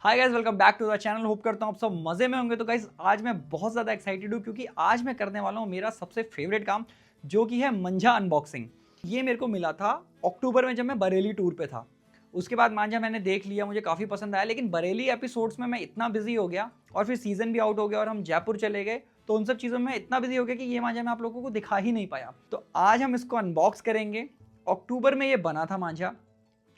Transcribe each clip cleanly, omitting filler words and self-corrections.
Hi guys, welcome back to the channel. Hope करता हूँ आप सब मजे में होंगे। तो गाइस आज मैं बहुत ज़्यादा एक्साइटेड हूँ क्योंकि आज मैं करने वाला हूँ मेरा सबसे फेवरेट काम, जो कि है मंझा अनबॉक्सिंग। ये मेरे को मिला था अक्टूबर में जब मैं बरेली टूर पे था। उसके बाद मांझा मैंने देख लिया, मुझे काफ़ी पसंद आया, लेकिन बरेली एपिसोड्स में मैं इतना बिजी हो गया और फिर सीजन भी आउट हो गया और हम जयपुर चले गए, तो उन सब चीज़ों में इतना बिजी हो गया कि ये मांझा मैं आप लोगों को दिखा ही नहीं पाया। तो आज हम इसको अनबॉक्स करेंगे। अक्टूबर में ये बना था मांझा।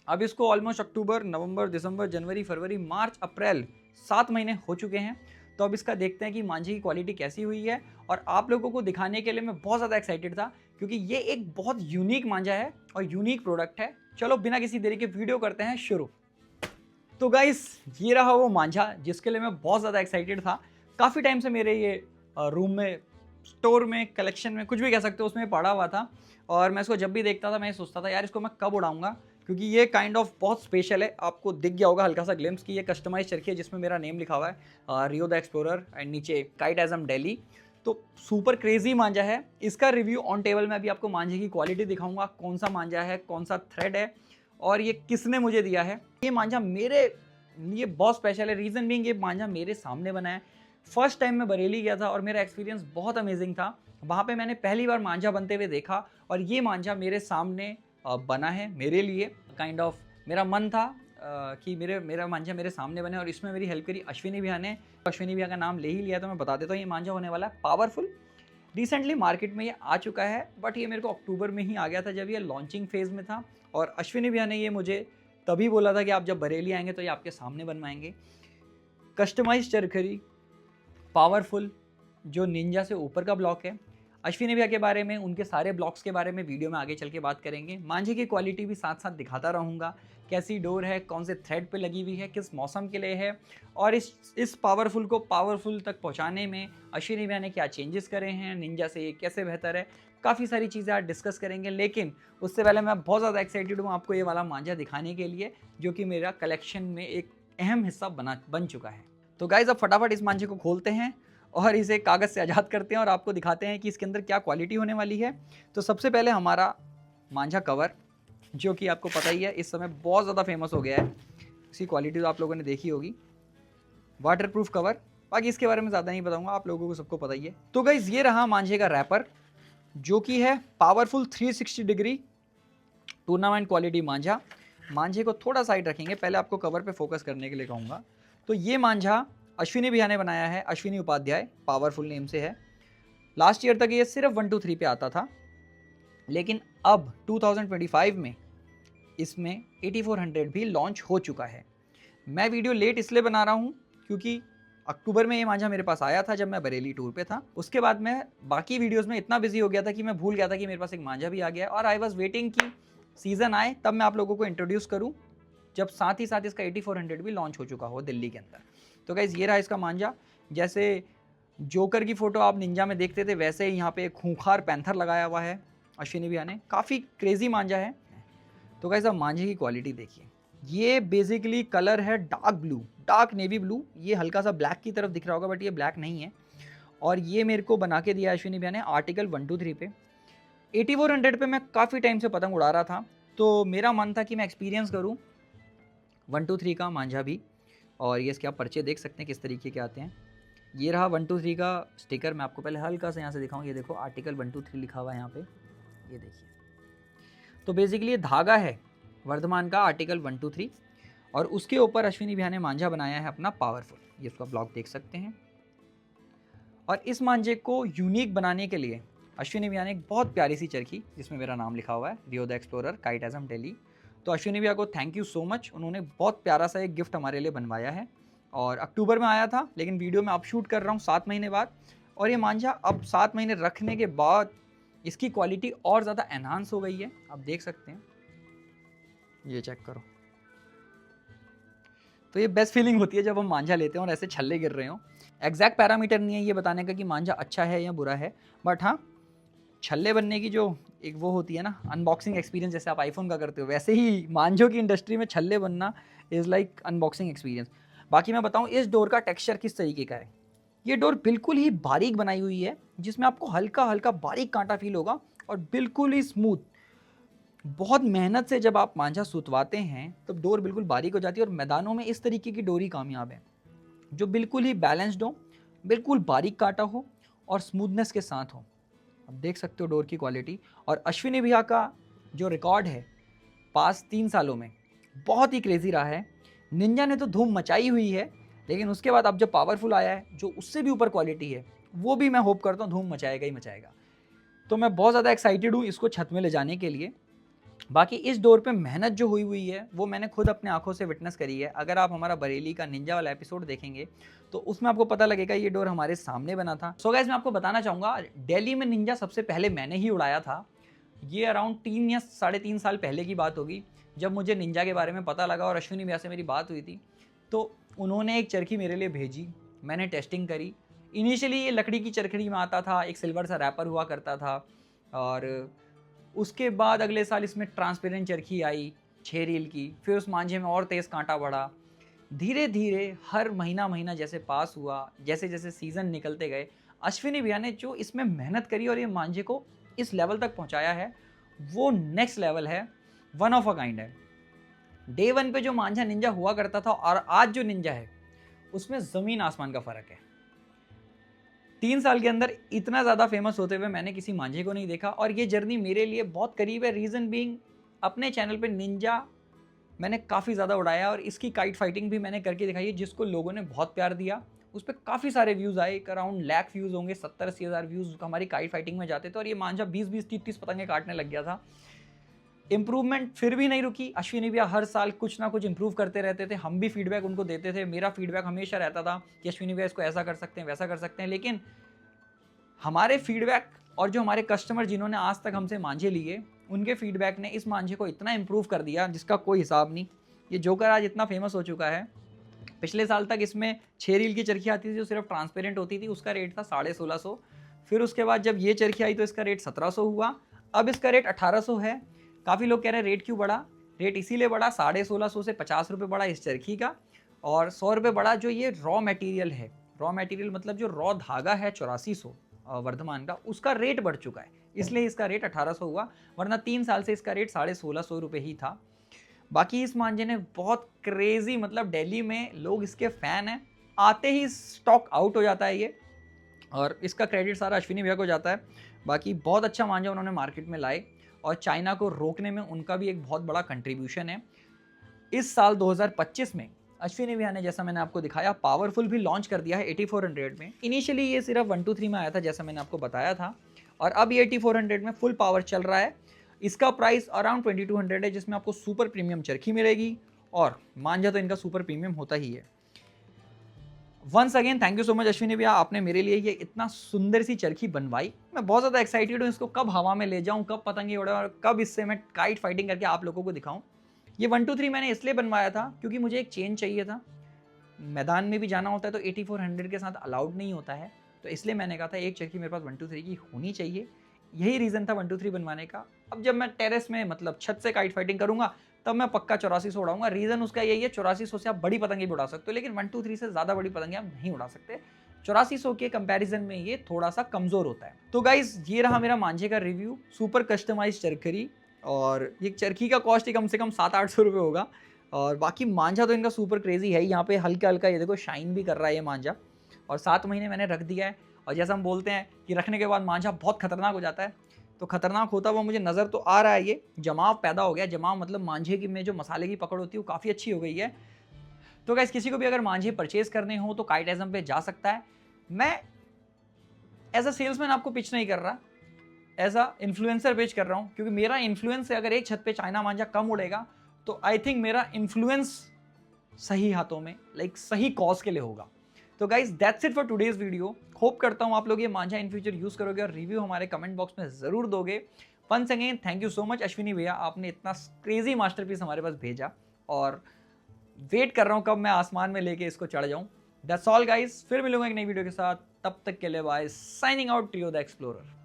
अब इसको ऑलमोस्ट अक्टूबर, नवंबर, दिसंबर, जनवरी, फरवरी, मार्च, अप्रैल 7 महीने हो चुके हैं। तो अब इसका देखते हैं कि मांझे की क्वालिटी कैसी हुई है। और आप लोगों को दिखाने के लिए मैं बहुत ज़्यादा एक्साइटेड था क्योंकि ये एक बहुत यूनिक मांझा है और यूनिक प्रोडक्ट है। चलो बिना किसी देरी के वीडियो करते हैं शुरू। तो गाइस ये रहा वो मांझा जिसके लिए मैं बहुत ज़्यादा एक्साइटेड था। काफ़ी टाइम से मेरे ये रूम में, स्टोर में, कलेक्शन में, कुछ भी कह सकते हो, उसमें पड़ा हुआ था। और मैं इसको जब भी देखता था मैं सोचता था यार इसको मैं कब उड़ाऊंगा, क्योंकि ये काइंड ऑफ बहुत स्पेशल है। आपको दिख गया होगा हल्का सा ग्लिम्स की ये कस्टमाइज चरखी है जिसमें मेरा नेम लिखा हुआ है, रियो द एक्सप्लोरर, एंड नीचे काइटैज़म दिल्ली। तो सुपर क्रेजी मांझा है। इसका रिव्यू ऑन टेबल में अभी आपको मांझे की क्वालिटी दिखाऊंगा, कौन सा मांझा है, कौन सा थ्रेड है और ये किसने मुझे दिया है। ये मांझा मेरे लिए बहुत स्पेशल है। रीज़न बीइंग ये मांझा मेरे सामने बना है। फर्स्ट टाइम मैं बरेली गया था और मेरा एक्सपीरियंस बहुत अमेजिंग था। वहाँ पे मैंने पहली बार मांझा बनते हुए देखा और ये मांझा मेरे सामने बना है मेरे लिए। काइंड ऑफ मेरा मन था कि मेरा मांझा मेरे सामने बने, और इसमें मेरी हेल्प करी अश्विनी भैया ने। अश्विनी भैया का नाम ले ही लिया तो मैं बता देता हूँ, ये मांझा होने वाला है पावरफुल। रिसेंटली मार्केट में ये आ चुका है, बट ये मेरे को अक्टूबर में ही आ गया था जब ये लॉन्चिंग फेज़ में था। और अश्विनी भैया ने ये मुझे तभी बोला था कि आप जब बरेली आएंगे तो ये आपके सामने बनवाएंगे। कस्टमाइज चरखरी, पावरफुल, जो निंजा से ऊपर का ब्लॉक है। अश्विनी भैया के बारे में, उनके सारे ब्लॉक्स के बारे में वीडियो में आगे चल के बात करेंगे। मांझे की क्वालिटी भी साथ साथ दिखाता रहूँगा, कैसी डोर है, कौन से थ्रेड पे लगी हुई है, किस मौसम के लिए है, और इस पावरफुल को पावरफुल तक पहुँचाने में अश्विनी भैया ने क्या चेंजेस करे हैं, निंजा से ये कैसे बेहतर है। काफ़ी सारी चीज़ें आज डिस्कस करेंगे, लेकिन उससे पहले मैं बहुत ज़्यादा एक्साइटेड हूँ आपको ये वाला मांझा दिखाने के लिए, जो कि मेरा कलेक्शन में एक अहम हिस्सा बन चुका है। तो गाइज़ अब फटाफट इस मांझे को खोलते हैं और इसे कागज़ से आज़ाद करते हैं और आपको दिखाते हैं कि इसके अंदर क्या क्वालिटी होने वाली है। तो सबसे पहले हमारा मांझा कवर, जो कि आपको पता ही है इस समय बहुत ज़्यादा फेमस हो गया है। इसकी क्वालिटी तो आप लोगों ने देखी होगी। वाटरप्रूफ कवर, बाकी इसके बारे में ज़्यादा नहीं बताऊंगा, आप लोगों को सबको पता ही है। तो गाइज़ ये रहा मांझे का रैपर, जो कि है पावरफुल 360 डिग्री टूर्नामेंट क्वालिटी मांझा। मांझे को थोड़ा साइड रखेंगे, पहले आपको कवर पे फोकस करने के लिए कहूँगा। तो ये मांझा अश्विनी भैया ने बनाया है, अश्विनी उपाध्याय पावरफुल नेम से है। लास्ट ईयर तक ये सिर्फ 123 पे आता था, लेकिन अब 2025 में इसमें 8400 भी लॉन्च हो चुका है। मैं वीडियो लेट इसलिए बना रहा हूँ क्योंकि अक्टूबर में ये मांझा मेरे पास आया था जब मैं बरेली टूर पे था। उसके बाद मैं बाकी वीडियोस में इतना बिजी हो गया था कि मैं भूल गया था कि मेरे पास एक मांझा भी आ गया, और आई वॉज वेटिंग कि सीज़न आए तब मैं आप लोगों को इंट्रोड्यूस करूँ, जब साथ ही साथ इसका 8400 भी लॉन्च हो चुका हो दिल्ली के अंदर। तो गाइज़ ये रहा इसका मांझा। जैसे जोकर की फ़ोटो आप निंजा में देखते थे, वैसे ही यहाँ पे एक खूंखार पैंथर लगाया हुआ है अश्विनी भैया ने। काफ़ी क्रेजी मांझा है। तो गाइज़ अब मांझे की क्वालिटी देखिए। ये बेसिकली कलर है dark blue, dark navy blue. ये हल्का सा ब्लैक की तरफ दिख रहा होगा, बट ये ब्लैक नहीं है। और ये मेरे को बना के दिया अश्विनी भैया ने आर्टिकल 123 पे। 8400 पे मैं काफ़ी टाइम से पतंग उड़ा रहा था, तो मेरा मन था कि मैं एक्सपीरियंस करूँ 123 का मांझा भी। और ये इसके आप पर्चे देख सकते हैं किस तरीके के आते हैं। ये रहा 123 का स्टिकर। मैं आपको पहले हल्का सा यहाँ से दिखाऊँ। ये देखो आर्टिकल 123 लिखा हुआ है यहाँ पे, ये देखिए। तो बेसिकली ये धागा है वर्धमान का आर्टिकल 123, और उसके ऊपर अश्विनी भैया ने मांझा बनाया है अपना पावरफुल। ये उसका ब्लॉक देख सकते हैं। और इस मांझे को यूनिक बनाने के लिए अश्विनी भैया ने एक बहुत प्यारी सी चरखी, जिसमें मेरा नाम लिखा हुआ है, रियो द एक्सप्लोरर, काइटैज़म दिल्ली। तो अश्विनी भैया को थैंक यू सो मच, उन्होंने बहुत प्यारा सा एक गिफ्ट हमारे लिए बनवाया है। और अक्टूबर में आया था, लेकिन वीडियो में अब शूट कर रहा हूँ 7 महीने बाद। और ये मांझा अब 7 महीने रखने के बाद इसकी क्वालिटी और ज़्यादा एनहांस हो गई है। आप देख सकते हैं, ये चेक करो। तो ये बेस्ट फीलिंग होती है जब हम मांझा लेते हैं और ऐसे छल्ले गिर रहे हों। एग्जैक्ट पैरामीटर नहीं है ये बताने का कि मांझा अच्छा है या बुरा है, बट हाँ, छल्ले बनने की जो एक वो होती है ना, अनबॉक्सिंग एक्सपीरियंस, जैसे आप आईफोन का करते हो, वैसे ही मांझों की इंडस्ट्री में छल्ले बनना इज़ लाइक अनबॉक्सिंग एक्सपीरियंस। बाकी मैं बताऊँ इस डोर का टेक्सचर किस तरीके का है। ये डोर बिल्कुल ही बारीक बनाई हुई है, जिसमें आपको हल्का हल्का बारीक कांटा फील होगा, और बिल्कुल ही स्मूथ। बहुत मेहनत से जब आप मांझा सुतवाते हैं तब डोर बिल्कुल बारीक हो जाती है और मैदानों में इस तरीके की डोरी कामयाब है जो बिल्कुल ही बैलेंस्ड हो, बिल्कुल बारीक काटा हो और स्मूथनेस के साथ हो। आप देख सकते हो डोर की क्वालिटी। और अश्विनी भैया का जो रिकॉर्ड है पास 3 सालों में बहुत ही क्रेजी रहा है। निंजा ने तो धूम मचाई हुई है, लेकिन उसके बाद अब जो पावरफुल आया है जो उससे भी ऊपर क्वालिटी है वो भी मैं होप करता हूँ धूम मचाएगा ही मचाएगा। तो मैं बहुत ज़्यादा एक्साइटेड हूँ इसको छत में ले जाने के लिए। बाकी इस डोर पे मेहनत जो हुई है वो मैंने खुद अपने आंखों से विटनेस करी है। अगर आप हमारा बरेली का निंजा वाला एपिसोड देखेंगे तो उसमें आपको पता लगेगा ये डोर हमारे सामने बना था। सो गाइस मैं आपको बताना चाहूँगा, दिल्ली में निंजा सबसे पहले मैंने ही उड़ाया था। ये अराउंड 3 या 3.5 साल पहले की बात होगी जब मुझे निंजा के बारे में पता लगा और अश्विनी भैया से मेरी बात हुई थी। तो उन्होंने एक चरखी मेरे लिए भेजी, मैंने टेस्टिंग करी। इनिशियली ये लकड़ी की चरखी में आता था, एक सिल्वर सा रैपर हुआ करता था, और उसके बाद अगले साल इसमें ट्रांसपेरेंट चरखी आई 6 रील की। फिर उस मांझे में और तेज़ कांटा बढ़ा। धीरे धीरे हर महीना जैसे पास हुआ, जैसे जैसे सीज़न निकलते गए, अश्विनी भैया ने जो इसमें मेहनत करी और ये मांझे को इस लेवल तक पहुंचाया है वो नेक्स्ट लेवल है, वन ऑफ अ काइंड है। डे 1 पे जो मांझा निंजा हुआ करता था और आज जो निंजा है उसमें ज़मीन आसमान का फ़र्क है। 3 साल के अंदर इतना ज़्यादा फेमस होते हुए मैंने किसी मांझे को नहीं देखा और ये जर्नी मेरे लिए बहुत करीब है। रीज़न बीइंग, अपने चैनल पे निंजा मैंने काफ़ी ज़्यादा उड़ाया और इसकी काइट फाइटिंग भी मैंने करके दिखाई है जिसको लोगों ने बहुत प्यार दिया। उस पर काफ़ी सारे व्यूज़ आए, एक अराउंड लाख व्यूज़ होंगे, 70-80 हज़ार व्यूज़ हमारी काइट फाइटिंग में जाते थे और ये मांझा 20-20, 30-30 पतंगे काटने लग गया था। इम्प्रूवमेंट फिर भी नहीं रुकी। अश्विनी भैया हर साल कुछ ना कुछ इंप्रूव करते रहते थे, हम भी फीडबैक उनको देते थे। मेरा फीडबैक हमेशा रहता था कि अश्विनी भैया इसको ऐसा कर सकते हैं, वैसा कर सकते हैं। लेकिन हमारे फीडबैक और जो हमारे कस्टमर जिन्होंने आज तक हमसे मांझे लिए, उनके फीडबैक ने इस मांझे को इतना इम्प्रूव कर दिया जिसका कोई हिसाब नहीं। ये जोकर आज इतना फेमस हो चुका है। पिछले साल तक इसमें 6 रील की चरखी आती थी जो सिर्फ ट्रांसपेरेंट होती थी, उसका रेट था 1650। फिर उसके बाद जब ये चरखी आई तो इसका रेट 1700 हुआ, अब इसका रेट 1800 है। काफ़ी लोग कह रहे हैं रेट क्यों बढ़ा? रेट इसीलिए बढ़ा, 1650 से 50 रुपये बढ़ा इस चरखी का, और 100 रुपये बढ़ा जो ये रॉ मटेरियल है। रॉ मटेरियल मतलब जो रॉ धागा है 8400 वर्धमान का, उसका रेट बढ़ चुका है, इसलिए इसका रेट 1800 हुआ, वरना 3 साल से इसका रेट 1650 रुपये ही था। बाकी इस मांझे ने बहुत क्रेजी, मतलब दिल्ली में लोग इसके फ़ैन हैं, आते ही स्टॉक आउट हो जाता है ये, और इसका क्रेडिट सारा अश्विनी भैया को जाता है। बाकी बहुत अच्छा मांझा उन्होंने मार्केट में लाए और चाइना को रोकने में उनका भी एक बहुत बड़ा कंट्रीब्यूशन है। इस साल 2025 में अश्विनी भैया ने, जैसा मैंने आपको दिखाया, पावरफुल भी लॉन्च कर दिया है 8400 में। इनिशियली ये सिर्फ 123 में आया था जैसा मैंने आपको बताया था, और अब ये 8400 में फुल पावर चल रहा है। इसका प्राइस अराउंड 2200 है, जिसमें आपको सुपर प्रीमियम चरखी मिलेगी और मांझा तो इनका सुपर प्रीमियम होता ही है। Once again thank you so much Ashwini भैया, आपने मेरे लिए ये इतना सुंदर सी चरखी बनवाई। मैं बहुत ज़्यादा एक्साइटेड हूँ इसको कब हवा में ले जाऊँ, कब पतंगे उड़े और कब इससे मैं काइट फाइटिंग करके आप लोगों को दिखाऊँ। ये 123 मैंने इसलिए बनवाया था क्योंकि मुझे एक चेन चाहिए था। मैदान में भी जाना होता है तो 8400 के साथ अलाउड नहीं होता है, तो इसलिए मैंने कहा था एक चरखी मेरे पास 123 की होनी चाहिए। यही रीज़न था 123 बनवाने का। अब जब मैं टेरेस में, मतलब छत से काइट फाइटिंग करूंगा, तब मैं पक्का 8400 उड़ाऊंगा। रीज़न उसका यही है, 8400 से आप बड़ी पतंगे भी उड़ा सकते हो, लेकिन 123 से ज़्यादा बड़ी पतंगे आप नहीं उड़ा सकते। 8400 के कंपैरिजन में ये थोड़ा सा कमज़ोर होता है। तो गाइज ये रहा मेरा मांझे का रिव्यू, सुपर कस्टमाइज चरखी, और ये चरखी का कॉस्ट ही कम से कम 700-800 रुपये होगा। और बाकी मांझा तो इनका सुपर क्रेजी है। यहाँ पे हल्का हल्का ये देखो शाइन भी कर रहा है ये मांझा, और 7 महीने मैंने रख दिया है। और जैसा हम बोलते हैं कि रखने के बाद मांझा बहुत खतरनाक हो जाता है, तो खतरनाक होता हुआ मुझे नज़र तो आ रहा है। ये जमाव पैदा हो गया, जमाव मतलब मांझे की में जो मसाले की पकड़ होती है वो काफ़ी अच्छी हो गई है। तो गाइस किसी को भी अगर मांझे परचेज करने हो तो काइटिज्म पे जा सकता है। मैं एज अ सेल्समैन आपको पिच नहीं कर रहा, एज अ इन्फ्लुएंसर पिच कर रहा हूँ, क्योंकि मेरा इन्फ्लुएंस है, अगर एक छत पे चाइना मांझा कम उड़ेगा तो आई थिंक मेरा इन्फ्लुएंस सही हाथों में, लाइक सही कॉज के लिए होगा। तो guys that's it for today's video. Hope करता हूँ आप लोग ये मांझा इन फ्यूचर यूज करोगे और रिव्यू हमारे कमेंट बॉक्स में जरूर दोगे। Once again thank you so much Ashwini भैया, आपने इतना क्रेजी मास्टरपीस हमारे पास भेजा, और वेट कर रहा हूँ कब मैं आसमान में लेके इसको चढ़ जाऊँ। दैट्स ऑल गाइज, फिर मिलूंगा एक नई वीडियो के साथ, तब तक के लिए bye, signing out, trio the explorer.